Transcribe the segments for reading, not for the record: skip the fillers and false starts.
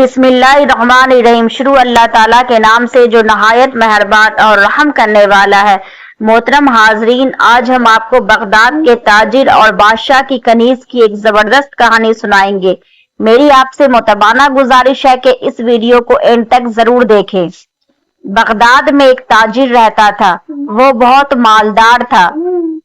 بسم اللہ الرحمن الرحیم۔ شروع اللہ تعالیٰ کے نام سے جو نہایت مہربان اور رحم کرنے والا ہے۔ محترم حاضرین، آج ہم آپ کو بغداد کے تاجر اور بادشاہ کی کنیز کی ایک زبردست کہانی سنائیں گے۔ میری آپ سے متبانہ گزارش ہے کہ اس ویڈیو کو اینڈ تک ضرور دیکھیں۔ بغداد میں ایک تاجر رہتا تھا۔ وہ بہت مالدار تھا۔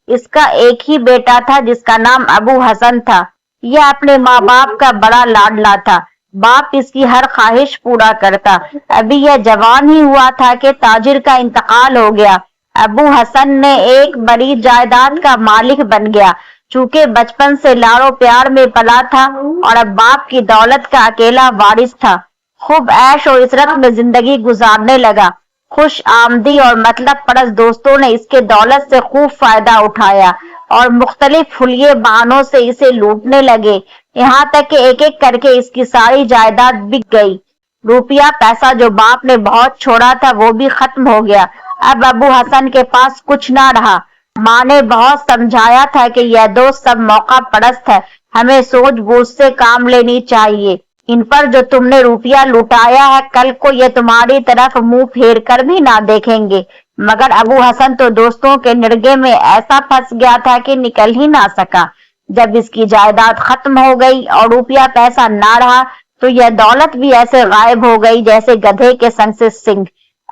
اس کا ایک ہی بیٹا تھا جس کا نام ابو حسن تھا۔ یہ اپنے ماں باپ کا بڑا لاڈلا تھا۔ باپ اس کی ہر خواہش پورا کرتا۔ ابھی یہ جوان ہی ہوا تھا کہ تاجر کا انتقال ہو گیا۔ ابو حسن نے ایک بڑی جائیداد کا مالک بن گیا۔ چونکہ بچپن سے لاڑو پیار میں پلا تھا اور اب باپ کی دولت کا اکیلا وارث تھا۔ خوب عیش و عشرت میں زندگی گزارنے لگا۔ خوش آمدی اور مطلب پرست دوستوں نے اس کے دولت سے خوب فائدہ اٹھایا اور مختلف حلیے بہانوں سے اسے لوٹنے لگے، یہاں تک کہ ایک ایک کر کے اس کی ساری جائیداد بک گئی۔ روپیہ پیسہ جو باپ نے بہت چھوڑا تھا وہ بھی ختم ہو گیا۔ اب ابو حسن کے پاس کچھ نہ رہا۔ ماں نے بہت سمجھایا تھا کہ یہ دوست سب موقع پرست ہے، ہمیں سوچ بوجھ سے کام لینی چاہیے۔ ان پر جو تم نے روپیہ لوٹایا ہے کل کو یہ تمہاری طرف منہ پھیر کر بھی نہ دیکھیں گے۔ مگر ابو حسن تو دوستوں کے نرگے میں ایسا پھنس گیا تھا کہ نکل ہی نہ سکا۔ جب اس کی جائیداد ختم ہو گئی اور روپیہ پیسہ نہ رہا تو یہ دولت بھی ایسے غائب ہو گئی جیسے گدھے کے سنگ سے سنگ۔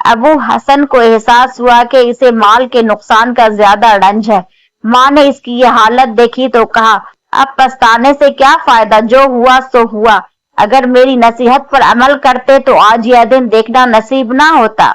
ابو حسن کو احساس ہوا کہ اسے مال کے نقصان کا زیادہ رنج ہے۔ ماں نے اس کی یہ حالت دیکھی تو کہا، اب پچھتانے سے کیا فائدہ، جو ہوا سو ہوا۔ اگر میری نصیحت پر عمل کرتے تو آج یہ دن دیکھنا نصیب نہ ہوتا۔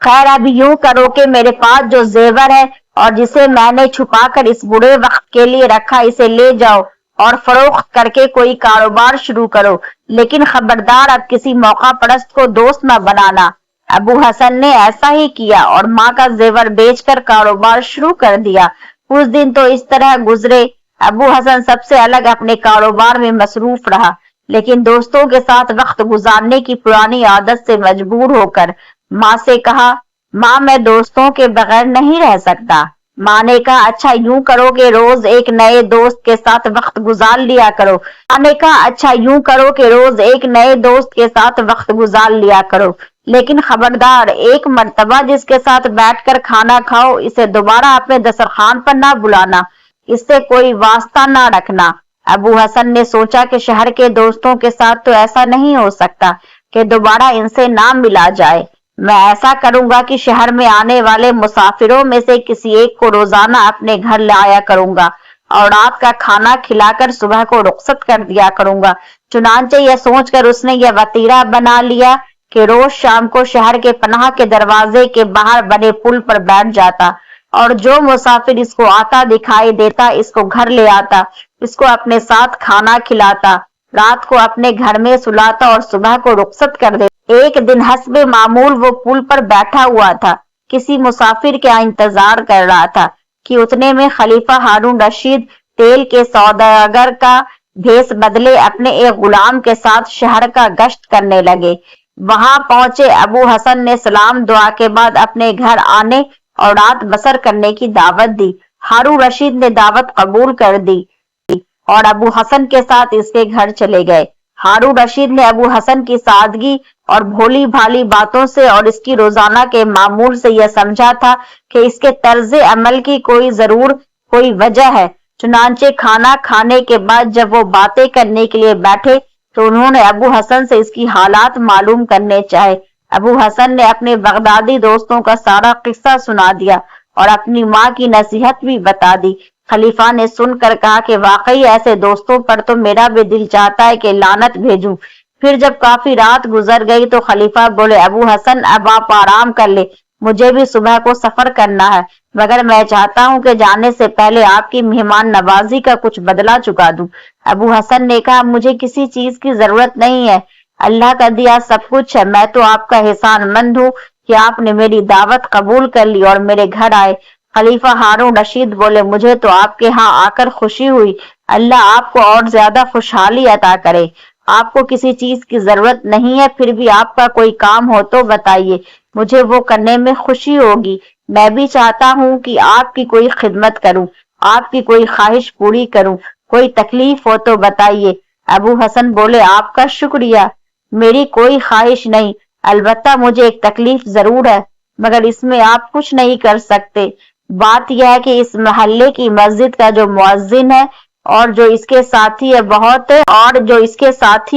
خیر اب یوں کرو کہ میرے پاس جو زیور ہے اور جسے میں نے چھپا کر اس برے وقت کے لیے رکھا اسے لے جاؤ اور فروخت کر کے کوئی کاروبار شروع کرو، لیکن خبردار اب کسی موقع پرست کو دوست نہ بنانا۔ ابو حسن نے ایسا ہی کیا اور ماں کا زیور بیچ کر کاروبار شروع کر دیا۔ کچھ دن تو اس طرح گزرے۔ ابو حسن سب سے الگ اپنے کاروبار میں مصروف رہا، لیکن دوستوں کے ساتھ وقت گزارنے کی پرانی عادت سے مجبور ہو کر ماں سے کہا، ماں میں دوستوں کے بغیر نہیں رہ سکتا۔ ماں نے کہا، اچھا یوں کرو کہ روز ایک نئے دوست کے ساتھ وقت گزار لیا کرو۔ لیکن خبردار، ایک مرتبہ جس کے ساتھ بیٹھ کر کھانا کھاؤ اسے دوبارہ اپنے دسترخوان پر نہ بلانا، اس سے کوئی واسطہ نہ رکھنا۔ ابو حسن نے سوچا کہ شہر کے دوستوں کے ساتھ تو ایسا نہیں ہو سکتا کہ دوبارہ ان سے نہ ملا جائے۔ میں ایسا کروں گا کہ شہر میں آنے والے مسافروں میں سے کسی ایک کو روزانہ اپنے گھر لایا کروں گا اور رات کا کھانا کھلا کر صبح کو رخصت کر دیا کروں گا۔ چنانچہ یہ سوچ کر اس نے یہ وتیرہ بنا لیا کہ روز شام کو شہر کے پناہ کے دروازے کے باہر بنے پل پر بیٹھ جاتا اور جو مسافر اس کو آتا دکھائی دیتا اس کو گھر لے آتا، اس کو اپنے ساتھ کھانا کھلاتا، رات کو اپنے گھر میں سلاتا اور صبح کو رخصت کر دیتا۔ ایک دن حسب معمول وہ پل پر بیٹھا ہوا تھا، کسی مسافر کا انتظار کر رہا تھا کہ اتنے میں خلیفہ ہارون رشید تیل کے سوداگر کا بھیس بدلے اپنے ایک غلام کے ساتھ شہر کا گشت کرنے لگے۔ وہاں پہنچے ابو حسن نے سلام دعا کے بعد اپنے گھر آنے اور رات بسر کرنے کی دعوت دی۔ ہارون رشید نے دعوت قبول کر دی اور ابو حسن کے ساتھ اس کے گھر چلے گئے۔ ہارون رشید نے ابو حسن کی سادگی اور بھولی بھالی باتوں سے اور اس کی روزانہ کے معمول سے یہ سمجھا تھا کہ اس کے طرز عمل کی کوئی وجہ ہے۔ چنانچہ کھانا کھانے کے بعد جب وہ باتیں کرنے کے لیے بیٹھے تو انہوں نے ابو حسن سے اس کی حالات معلوم کرنے چاہے۔ ابو حسن نے اپنے بغدادی دوستوں کا سارا قصہ سنا دیا اور اپنی ماں کی نصیحت بھی بتا دی۔ خلیفہ نے سن کر کہا کہ واقعی ایسے دوستوں پر تو میرا بھی دل چاہتا ہے کہ لعنت بھیجوں۔ پھر جب کافی رات گزر گئی تو خلیفہ بولے، ابو حسن اب آپ آرام کر لے، مجھے بھی صبح کو سفر کرنا ہے، مگر میں چاہتا ہوں کہ جانے سے پہلے آپ کی مہمان نوازی کا کچھ بدلہ چکا دوں۔ ابو حسن نے کہا، مجھے کسی چیز کی ضرورت نہیں ہے، اللہ کا دیا سب کچھ ہے، میں تو آپ کا احسان مند ہوں کہ آپ نے میری دعوت قبول کر لی اور میرے گھر آئے۔ خلیفہ ہارون رشید بولے، مجھے تو آپ کے ہاں آ کر خوشی ہوئی، اللہ آپ کو اور زیادہ خوشحالی عطا کرے۔ آپ کو کسی چیز کی ضرورت نہیں ہے، پھر بھی آپ کا کوئی کام ہو تو بتائیے، مجھے وہ کرنے میں خوشی ہوگی۔ میں بھی چاہتا ہوں کہ آپ کی کوئی خدمت کروں، آپ کی کوئی خواہش پوری کروں، کوئی تکلیف ہو تو بتائیے۔ ابو حسن بولے، آپ کا شکریہ، میری کوئی خواہش نہیں، البتہ مجھے ایک تکلیف ضرور ہے، مگر اس میں آپ کچھ نہیں کر سکتے۔ بات یہ ہے کہ اس محلے کی مسجد کا جو مؤذن ہے اور جو اس کے ساتھی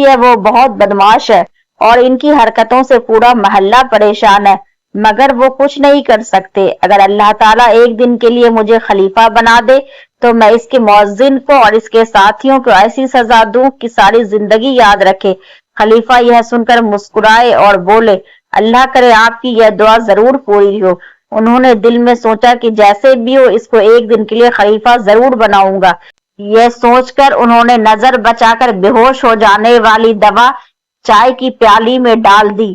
ہے وہ بہت بدمعاش ہے اور ان کی حرکتوں سے پورا محلہ پریشان ہے، مگر وہ کچھ نہیں کر سکتے۔ اگر اللہ تعالیٰ ایک دن کے لیے مجھے خلیفہ بنا دے تو میں اس کے مؤذن کو اور اس کے ساتھیوں کو ایسی سزا دوں کہ ساری زندگی یاد رکھے۔ خلیفہ یہ سن کر مسکرائے اور بولے، اللہ کرے آپ کی یہ دعا ضرور پوری ہو۔ انہوں نے دل میں سوچا کہ جیسے بھی ہو اس کو ایک دن کے لیے خلیفہ ضرور بناؤں گا۔ یہ سوچ کر انہوں نے نظر بچا کر بے ہوش ہو جانے والی دوا چائے کی پیالی میں ڈال دی۔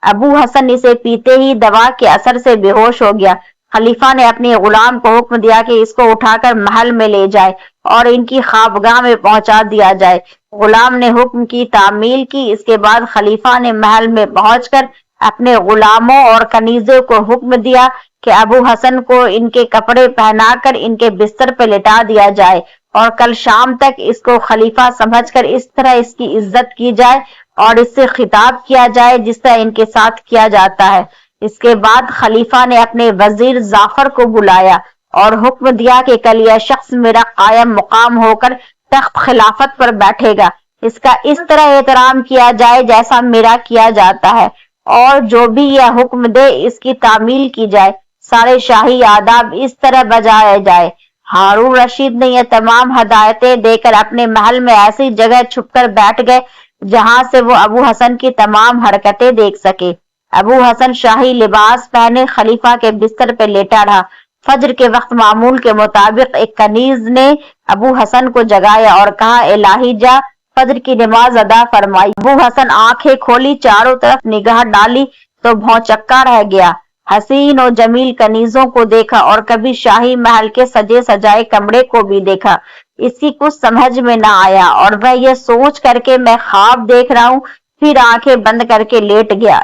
ابو حسن اسے پیتے ہی دوا کے اثر سے بے ہوش ہو گیا۔ خلیفہ نے اپنے غلام کو حکم دیا کہ اس کو اٹھا کر محل میں لے جائے اور ان کی خوابگاہ میں پہنچا دیا جائے۔ غلام نے حکم کی تعمیل کی۔ اس کے بعد خلیفہ نے محل میں پہنچ کر اپنے غلاموں اور کنیزوں کو حکم دیا کہ ابو حسن کو ان کے کپڑے پہنا کر ان کے بستر پہ لٹا دیا جائے اور کل شام تک اس کو خلیفہ سمجھ کر اس طرح اس کی عزت کی جائے اور اس سے خطاب کیا جائے جس طرح ان کے ساتھ کیا جاتا ہے۔ اس کے بعد خلیفہ نے اپنے وزیر جعفر کو بلایا اور حکم دیا کہ کل یہ شخص میرا قائم مقام ہو کر تخت خلافت پر بیٹھے گا، اس کا اس طرح احترام کیا جائے جیسا میرا کیا جاتا ہے، اور جو بھی یہ حکم دے اس کی تعمیل کی جائے، سارے شاہی آداب اس طرح بجائے جائے۔ ہارون رشید نے یہ تمام ہدایتیں دے کر اپنے محل میں ایسی جگہ چھپ کر بیٹھ گئے جہاں سے وہ ابو حسن کی تمام حرکتیں دیکھ سکے۔ ابو حسن شاہی لباس پہنے خلیفہ کے بستر پہ لیٹا رہا۔ فجر کے وقت معمول کے مطابق ایک کنیز نے ابو حسن کو جگایا اور کہا، الہی جا فجر کی نماز ادا فرمائی۔ ابو حسن آنکھیں کھولی، چاروں طرف نگاہ ڈالی تو بھونچکا رہ گیا۔ حسین و جمیل کنیزوں کو دیکھا اور کبھی شاہی محل کے سجے سجائے کمرے کو بھی دیکھا۔ اس کی کچھ سمجھ میں نہ آیا اور وہ یہ سوچ کر کے میں خواب دیکھ رہا ہوں، پھر آنکھیں بند کر کے لیٹ گیا۔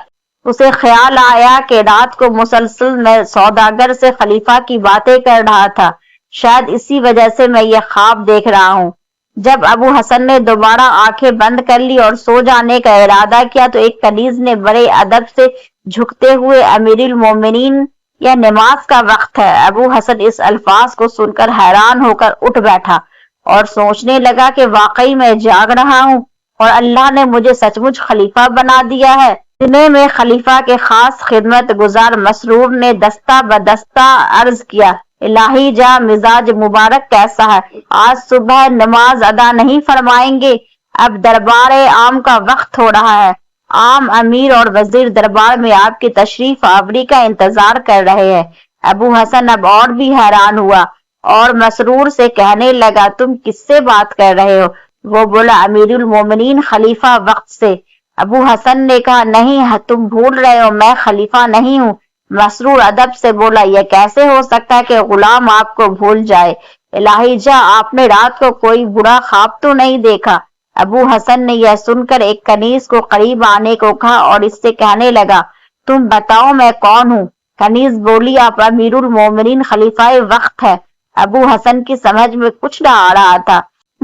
اسے خیال آیا کہ رات کو مسلسل میں سوداگر سے خلیفہ کی باتیں کر رہا تھا، شاید اسی وجہ سے میں یہ خواب دیکھ رہا ہوں۔ جب ابو حسن نے دوبارہ آنکھیں بند کر لی اور سو جانے کا ارادہ کیا تو ایک کنیز نے بڑے ادب سے جھکتے ہوئے، امیر المومنین یہ نماز کا وقت ہے۔ ابو حسن اس الفاظ کو سن کر حیران ہو کر اٹھ بیٹھا اور سوچنے لگا کہ واقعی میں جاگ رہا ہوں اور اللہ نے مجھے سچ مچ خلیفہ بنا دیا ہے۔ اتنے میں خلیفہ کے خاص خدمت گزار مسرور نے دستہ بدستہ عرض کیا، الہی جا مزاج مبارک کیسا ہے؟ آج صبح نماز ادا نہیں فرمائیں گے؟ اب دربار عام کا وقت ہو رہا ہے، عام امیر اور وزیر دربار میں آپ کی تشریف آوری کا انتظار کر رہے ہیں۔ ابو حسن اب اور بھی حیران ہوا اور مسرور سے کہنے لگا، تم کس سے بات کر رہے ہو؟ وہ بولا، امیر المومنین خلیفہ وقت سے۔ ابو حسن نے کہا، نہیں تم بھول رہے ہو، میں خلیفہ نہیں ہوں۔ مسرور ادب سے بولا، یہ کیسے ہو سکتا ہے کہ غلام آپ کو بھول جائے؟ الہی جا آپ نے رات کو کوئی برا خواب تو نہیں دیکھا؟ ابو حسن نے یہ سن کر ایک کنیز کو قریب آنے کو کہا اور اس سے کہنے لگا، تم بتاؤ میں کون ہوں؟ کنیز بولی، آپ امیر المومنین خلیفہ وقت ہے۔ ابو حسن کی سمجھ میں کچھ نہ آ رہا تھا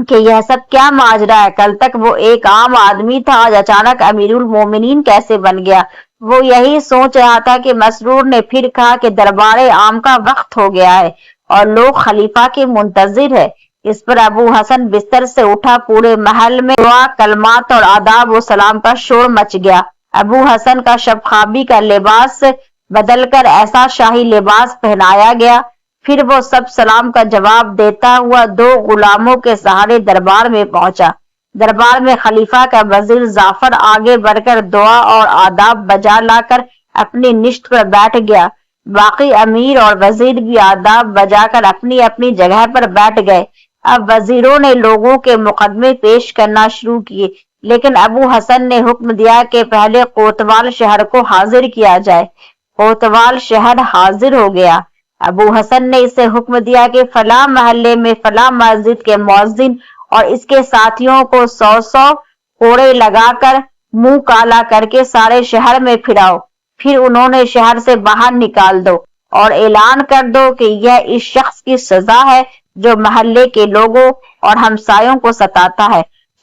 کہ یہ سب کیا ماجرا ہے، کل تک وہ ایک عام آدمی تھا، آج اچانک امیر المومنین کیسے بن گیا؟ وہ یہی سوچ رہا تھا کہ مسرور نے پھر کہا کہ دربار عام کا وقت ہو گیا ہے اور لوگ خلیفہ کے منتظر ہے۔ اس پر ابو حسن بستر سے اٹھا، پورے محل میں دعا، کلمات اور آداب و سلام کا شور مچ گیا۔ ابو حسن کا شب خوابی کا لباس بدل کر ایسا شاہی لباس پہنایا گیا، پھر وہ سب سلام کا جواب دیتا ہوا 2 غلاموں کے سہارے دربار میں پہنچا۔ دربار میں خلیفہ کا وزیر جعفر آگے بڑھ کر دعا اور آداب بجا لا کر اپنی نشست پر بیٹھ گیا۔ باقی امیر اور وزیر بھی آداب بجا کر اپنی اپنی جگہ پر بیٹھ گئے۔ اب وزیروں نے لوگوں کے مقدمے پیش کرنا شروع کیے، لیکن ابو حسن نے حکم دیا کہ پہلے کوتوال شہر کو حاضر کیا جائے۔ کوتوال شہر حاضر ہو گیا۔ ابو حسن نے اسے حکم دیا کہ فلاں محلے میں فلاں مسجد کے مؤذن اور اس کے ساتھیوں کو 100 کوڑے لگا کر منہ کالا کر کے سارے شہر میں پھراؤ، پھر انہوں نے شہر سے باہر نکال دو اور اعلان کر دو کہ یہ اس شخص کی سزا ہے جو محلے کے لوگوں اور ہمسایوں کو ستاتا ہے۔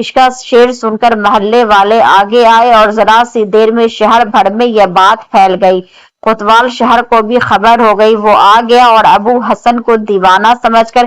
اس کا شعر سن کر محلے والے آگے آئے اور ذرا سی دیر میں شہر بھر میں یہ بات پھیل گئی۔ کوتوال شہر کو بھی خبر ہو گئی، وہ آ گیا اور ابو حسن کو دیوانہ سمجھ کر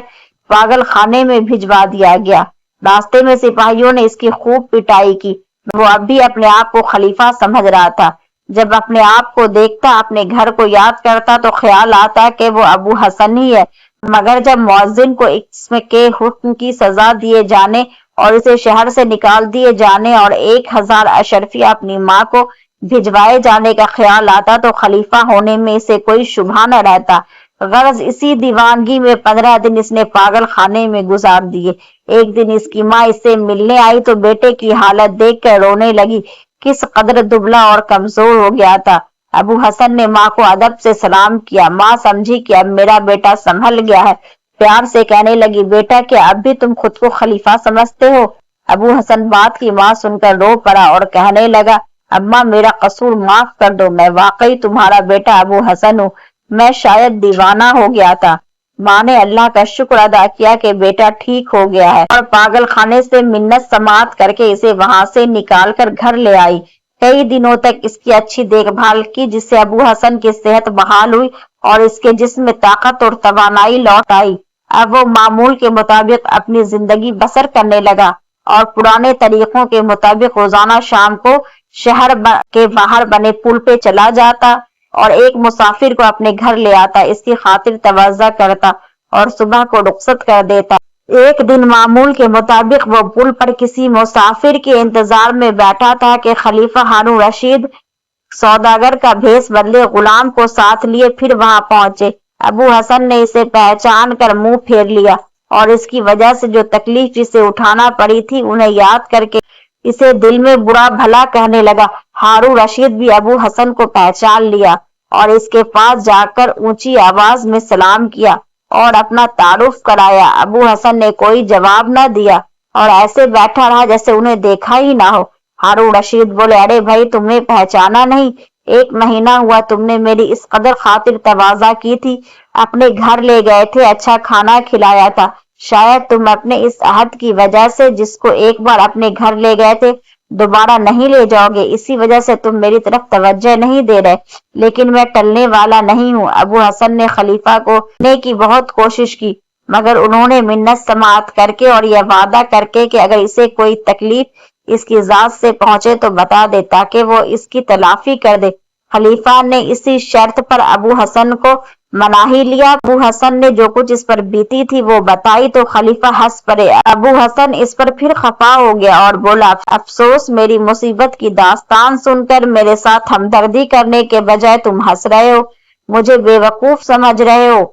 پاگل خانے میں بھجوا دیا گیا۔ راستے میں سپاہیوں نے اس کی خوب پٹائی کی۔ وہ اب بھی اپنے آپ کو خلیفہ سمجھ رہا تھا۔ جب اپنے آپ کو دیکھتا، اپنے گھر کو یاد کرتا تو خیال آتا کہ وہ ابو حسن ہی ہے، مگر جب مؤذن کو اس کے حکم کی سزا دیے جانے اور اسے شہر سے نکال دیے جانے اور 1000 اشرفیہ اپنی ماں کو بھجوائے جانے کا خیال آتا تو خلیفہ ہونے میں اسے کوئی شبہ نہ رہتا۔ غرض اسی دیوانگی میں 15 دن اس نے پاگل خانے میں گزار دیے۔ ایک دن اس کی ماں اس سے ملنے آئی تو بیٹے کی حالت دیکھ کر رونے لگی، کس قدر دبلا اور کمزور ہو گیا تھا۔ ابو حسن نے ماں کو ادب سے سلام کیا۔ ماں سمجھی کہ اب میرا بیٹا سنبھل گیا ہے، پیار سے کہنے لگی، بیٹا کیا اب بھی تم خود کو خلیفہ سمجھتے ہو؟ ابو حسن بات کی ماں سن کر رو پڑا اور کہنے لگا، اماں میرا قصور معاف کر دو، میں واقعی تمہارا بیٹا ابو حسن ہوں، میں شاید دیوانہ ہو گیا تھا۔ ماں نے اللہ کا شکر ادا کیا کہ بیٹا ٹھیک ہو گیا ہے اور پاگل خانے سے منت سماعت کر کے اسے وہاں سے نکال کر گھر لے آئی۔ کئی دنوں تک اس کی اچھی دیکھ بھال کی، جس سے ابو حسن کی صحت بحال ہوئی اور اس کے جسم میں طاقت اور توانائی لوٹ آئی۔ اب وہ معمول کے مطابق اپنی زندگی بسر کرنے لگا اور پرانے طریقوں کے مطابق روزانہ شام کو شہر کے باہر بنے پل پہ چلا جاتا اور ایک مسافر کو اپنے گھر لے آتا، اس کی خاطر تواضع کرتا اور صبح کو رخصت کر دیتا۔ ایک دن معمول کے مطابق وہ پل پر کسی مسافر کے انتظار میں بیٹھا تھا کہ خلیفہ ہارون رشید سوداگر کا بھیس بدلے غلام کو ساتھ لیے پھر وہاں پہنچے۔ ابو حسن نے اسے پہچان کر منہ پھیر لیا اور اس کی وجہ سے جو تکلیف اسے اٹھانا پڑی تھی انہیں یاد کر کے اسے دل میں برا بھلا کہنے لگا۔ ہارون رشید بھی ابو حسن کو پہچان لیا اور اس کے پاس جا کر اونچی آواز میں سلام کیا اور اپنا تعارف کرایا۔ ابو حسن نے کوئی جواب نہ دیا اور ایسے بیٹھا رہا جیسے انہیں دیکھا ہی نہ ہو۔ ہارون رشید بولے، ارے بھائی تم نے پہچانا نہیں؟ 1 مہینہ ہوا تم نے میری اس قدر خاطر تواضع کی تھی، اپنے گھر لے گئے تھے، اچھا کھانا کھلایا تھا، شاید تم اپنے اس عہد کی وجہ سے جس کو ایک بار اپنے گھر لے گئے تھے دوبارہ نہیں لے جاؤ گے، اسی وجہ سے تم میری طرف توجہ نہیں دے رہے، لیکن میں ٹلنے والا نہیں ہوں۔ ابو حسن نے خلیفہ کو لینے کی بہت کوشش کی، مگر انہوں نے منت سماعت کر کے اور یہ وعدہ کر کے کہ اگر اسے کوئی تکلیف اس کی ذات سے پہنچے تو بتا دے تاکہ وہ اس کی تلافی کر دے۔ خلیفہ نے اسی شرط پر ابو حسن کو منا ہی لیا۔ ابو حسن نے جو کچھ اس پر بیتی تھی وہ بتائی تو خلیفہ ہنس پڑے۔ ابو حسن اس پر پھر خفا ہو گیا اور بولا، افسوس میری مصیبت کی داستان سن کر میرے ساتھ ہمدردی کرنے کے بجائے تم ہنس رہے ہو، مجھے بے وقوف سمجھ رہے ہو،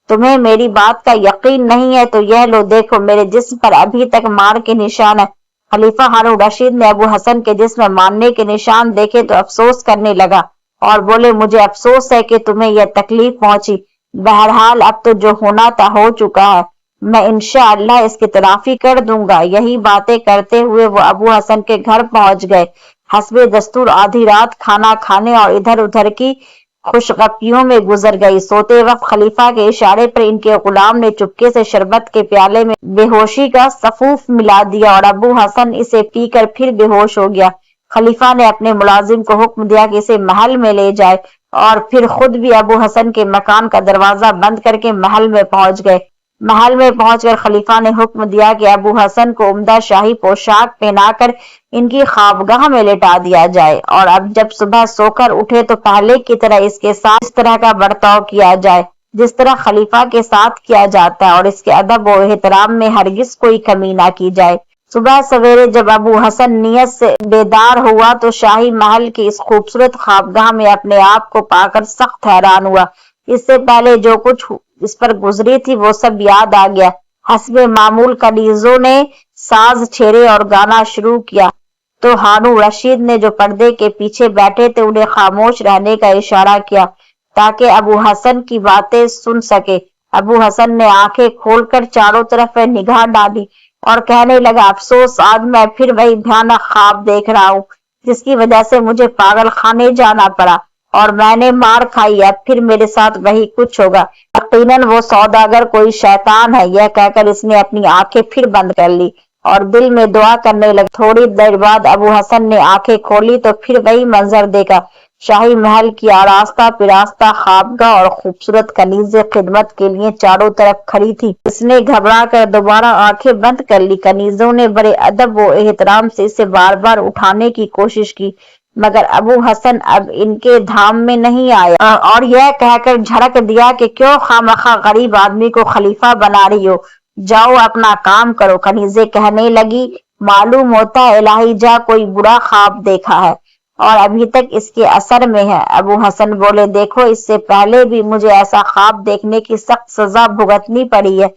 تمہیں میری بات کا یقین نہیں ہے تو یہ لو دیکھو میرے جسم پر ابھی تک مار کے نشان ہے۔ خلیفہ ہارون رشید نے ابو حسن کے جسم میں مارنے کے نشان دیکھے تو افسوس کرنے لگا اور بولے، مجھے افسوس ہے کہ تمہیں یہ تکلیف پہنچی، بہرحال اب تو جو ہونا تھا ہو چکا ہے، میں انشاءاللہ اس کی تلافی کر دوں گا۔ یہی باتیں کرتے ہوئے وہ ابو حسن کے گھر پہنچ گئے۔ حسب دستور آدھی رات کھانا کھانے اور ادھر ادھر کی خوشگپیوں میں گزر گئی۔ سوتے وقت خلیفہ کے اشارے پر ان کے غلام نے چپکے سے شربت کے پیالے میں بے ہوشی کا سفوف ملا دیا اور ابو حسن اسے پی کر پھر بے ہوش ہو گیا۔ خلیفہ نے اپنے ملازم کو حکم دیا کہ اسے محل میں لے جائے اور پھر خود بھی ابو حسن کے مکان کا دروازہ بند کر کے محل میں پہنچ گئے۔ محل میں پہنچ کر خلیفہ نے حکم دیا کہ ابو حسن کو عمدہ شاہی پوشاک پہنا کر ان کی خوابگاہ میں لٹا دیا جائے اور اب جب صبح سو کر اٹھے تو پہلے کی طرح اس کے ساتھ اس طرح کا برتاؤ کیا جائے جس طرح خلیفہ کے ساتھ کیا جاتا ہے اور اس کے ادب و احترام میں ہرگز کوئی کمی نہ کی جائے۔ صبح سویرے جب ابو حسن نیت سے بیدار ہوا تو شاہی محل کی اس خوبصورت خوابگاہ میں اپنے آپ کو پا کر سخت حیران ہوا۔ اس سے پہلے جو کچھ اس پر گزری تھی وہ سب یاد آ گیا۔ حسب معمول کنیزوں نے ساز چھیڑے اور گانا شروع کیا تو ہارون رشید نے جو پردے کے پیچھے بیٹھے تھے انہیں خاموش رہنے کا اشارہ کیا تاکہ ابو حسن کی باتیں سن سکے۔ ابو حسن نے آنکھیں کھول کر چاروں طرف نگاہ ڈالی اور کہنے لگا، افسوس آج میں پھر وہی بھیانک خواب دیکھ رہا ہوں جس کی وجہ سے مجھے پاگل خانے جانا پڑا اور میں نے مار کھائی، اب پھر میرے ساتھ وہی کچھ ہوگا۔ یقیناً وہ سوداگر کوئی شیطان ہے، یہ کہہ کر اس نے اپنی آنکھیں پھر بند کر لی۔ اور دل میں دعا کرنے لگے۔ تھوڑی دیر بعد ابو حسن نے آنکھیں کھولی تو پھر وہی منظر دیکھا۔ شاہی محل کی آراستہ پراستہ خوابگاہ اور خوبصورت کنیزیں خدمت کے لیے چاروں طرف کھڑی تھی۔ اس نے گھبرا کر دوبارہ آنکھیں بند کر لی۔ کنیزوں نے بڑے ادب و احترام سے اسے بار بار اٹھانے کی کوشش کی، مگر ابو حسن اب ان کے دھام میں نہیں آیا، اور یہ کہہ کر جھڑک دیا کہ کیوں خواہ غریب آدمی کو خلیفہ بنا رہی ہو، جاؤ اپنا کام کرو۔ کنیزیں کہنے لگی، معلوم ہوتا ہے الہی جا کوئی برا خواب دیکھا ہے اور ابھی تک اس کے اثر میں ہے۔ ابو حسن بولے، دیکھو اس سے پہلے بھی مجھے ایسا خواب دیکھنے کی سخت سزا بھگتنی پڑی ہے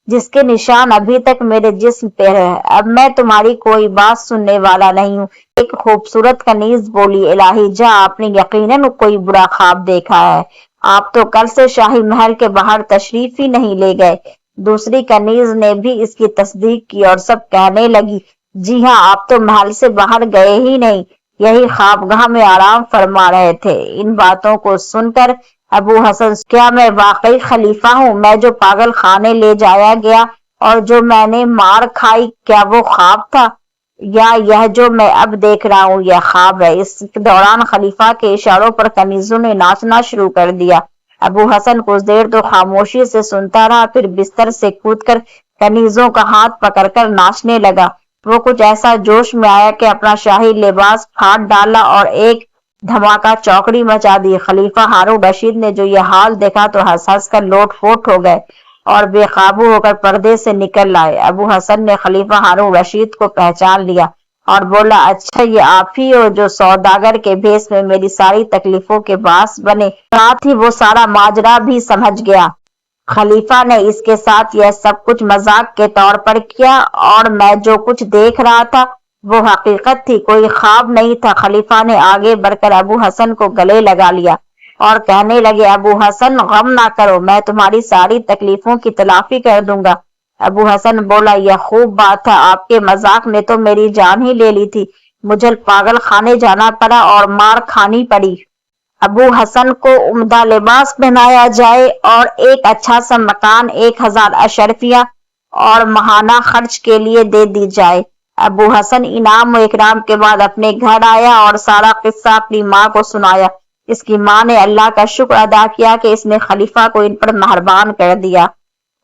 جس کے نشان ابھی تک میرے جسم پہ ہے۔ اب میں تمہاری کوئی بات سننے والا نہیں ہوں۔ ایک خوبصورت کنیز بولی، الہی جا آپ نے یقیناً کوئی برا خواب دیکھا ہے، آپ تو کل سے شاہی محل کے باہر تشریف ہی نہیں لے گئے۔ دوسری کنیز نے بھی اس کی تصدیق کی اور سب کہنے لگی، جی ہاں آپ تو محل سے باہر گئے ہی نہیں، یہی خوابگاہ میں آرام فرما رہے تھے۔ ان باتوں کو سن کر ابو حسن، کیا میں واقعی خلیفہ ہوں؟ میں جو پاگل خانے لے جایا گیا اور جو میں نے مار کھائی، کیا وہ خواب تھا یا یہ جو میں اب دیکھ رہا ہوں یہ خواب ہے؟ اس دوران خلیفہ کے اشاروں پر کنیزوں نے ناچنا شروع کر دیا۔ ابو حسن کچھ دیر تو خاموشی سے سنتا رہا، پھر بستر سے کود کر کنیزوں کا ہاتھ پکڑ کر ناچنے لگا۔ وہ کچھ ایسا جوش میں آیا کہ اپنا شاہی لباس پھاڑ ڈالا اور ایک دھماکہ چوکڑی مچا دی۔ خلیفہ ہارون رشید نے جو یہ حال دیکھا تو ہنس ہنس کر لوٹ پوٹ ہو گئے اور بے قابو ہو کر پردے سے نکل آئے۔ ابو حسن نے خلیفہ ہارون رشید کو پہچان لیا اور بولا، اچھا یہ آپ ہی ہو جو سوداگر کے بھیس میں میری ساری تکلیفوں کے باعث بنے۔ ساتھ ہی وہ سارا ماجرا بھی سمجھ گیا۔ خلیفہ نے اس کے ساتھ یہ سب کچھ مذاق کے طور پر کیا اور میں جو کچھ دیکھ رہا تھا وہ حقیقت تھی، کوئی خواب نہیں تھا۔ خلیفہ نے آگے بڑھ کر ابو حسن کو گلے لگا لیا اور کہنے لگے، ابو حسن غم نہ کرو، میں تمہاری ساری تکلیفوں کی تلافی کر دوں گا۔ ابو حسن بولا، یہ خوب بات ہے، آپ کے مذاق نے تو میری جان ہی لے لی تھی، مجھے پاگل خانے جانا پڑا اور مار کھانی پڑی۔ ابو حسن کو عمدہ لباس پہنایا جائے اور ایک اچھا سا مکان 1000 اشرفیہ اور ماہانہ خرچ کے لیے دے دی جائے۔ ابو حسن انعام و اکرام کے بعد اپنے گھر آیا اور سارا قصہ اپنی ماں کو سنایا۔ اس کی ماں نے اللہ کا شکر ادا کیا کہ اس نے خلیفہ کو ان پر مہربان کر دیا۔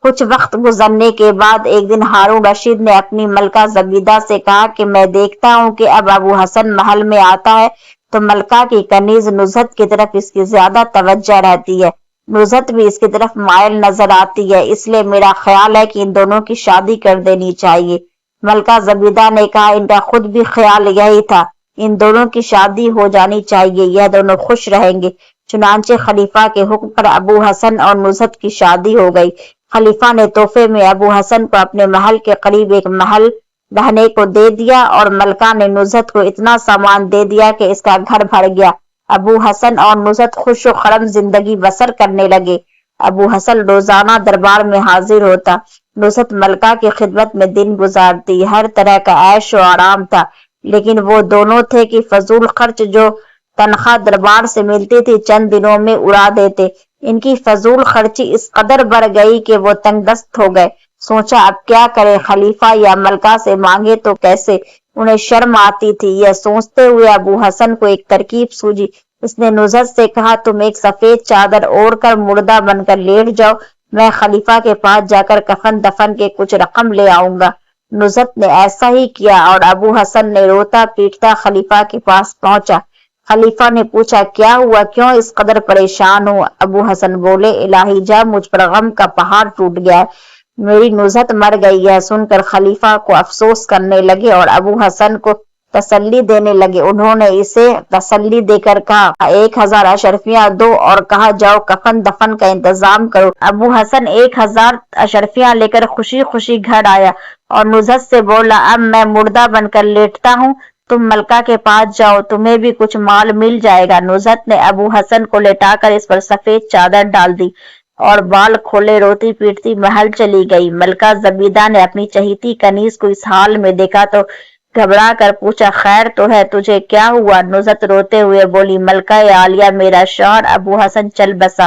کچھ وقت گزرنے کے بعد ایک دن ہارون رشید نے اپنی ملکہ زبیدہ سے کہا کہ میں دیکھتا ہوں کہ اب ابو حسن محل میں آتا ہے تو ملکہ کی کنیز نزہت کی طرف اس کی زیادہ توجہ رہتی ہے، نزہت بھی اس کی طرف مائل نظر آتی ہے، اس لیے میرا خیال ہے کہ ان دونوں کی شادی کر دینی چاہیے۔ ملکہ زبیدہ نے کہا، ان کا خود بھی خیال یہی تھا، ان دونوں کی شادی ہو جانی چاہیے، یہ دونوں خوش رہیں گے۔ چنانچہ خلیفہ کے حکم پر ابو حسن اور نزہت کی شادی ہو گئی۔ خلیفہ نے تحفے میں ابو حسن کو اپنے محل کے قریب ایک محل رہنے کو دے دیا اور ملکہ نے نزہت کو اتنا سامان دے دیا کہ اس کا گھر بھر گیا۔ ابو حسن اور نزہت خوش و خرم زندگی بسر کرنے لگے۔ ابو حسن روزانہ دربار میں حاضر ہوتا، نزہت ملکہ کی خدمت میں دن گزارتی، ہر طرح کا عیش و آرام تھا، لیکن وہ دونوں تھے کہ فضول خرچ جو تنخواہ دربار سے ملتی تھی چند دنوں میں اڑا دیتے۔ ان کی فضول خرچی اس قدر بڑھ گئی کہ وہ تنگ دست ہو گئے۔ سوچا اب کیا کرے، خلیفہ یا ملکہ سے مانگے تو کیسے، انہیں شرم آتی تھی۔ یہ سوچتے ہوئے ابو حسن کو ایک ترکیب سوجی۔ اس نے نزہت سے کہا، تم ایک سفید چادر اوڑھ کر مردہ بن کر لیٹ جاؤ، میں خلیفہ کے پاس جا کر کفن دفن کے کچھ رقم لے آؤں گا۔ نزہت نے ایسا ہی کیا اور ابو حسن نے روتا پیٹتا خلیفہ کے پاس پہنچا۔ خلیفہ نے پوچھا، کیا ہوا، کیوں اس قدر پریشان ہو؟ ابو حسن بولے، الہی جا مجھ پر غم کا پہاڑ ٹوٹ گیا ہے، میری نزہت مر گئی ہے۔ سن کر خلیفہ کو افسوس کرنے لگے اور ابو حسن کو تسلی دینے لگے۔ انہوں نے اسے تسلی دے کر کہا، 1000 اشرفیاں دو اور کہا، جاؤ کفن دفن کا انتظام کرو۔ ابو حسن 1000 اشرفیاں لے کر خوشی خوشی گھر آیا اور نزہت سے بولا، اب میں مردہ بن کر لیٹتا ہوں، تم ملکہ کے پاس جاؤ، تمہیں بھی کچھ مال مل جائے گا۔ نزہت نے ابو حسن کو لٹا کر اس پر سفید چادر ڈال دی اور بال کھولے روتی پیٹتی محل چلی گئی۔ ملکہ زبیدہ نے اپنی چہیتی کنیز کو اس حال میں دیکھا تو گھبرا کر پوچھا، خیر تو ہے، تجھے کیا ہوا؟ نزہت روتے ہوئے بولی، ملکہ عالیہ، میرا شوہر ابو حسن چل بسا،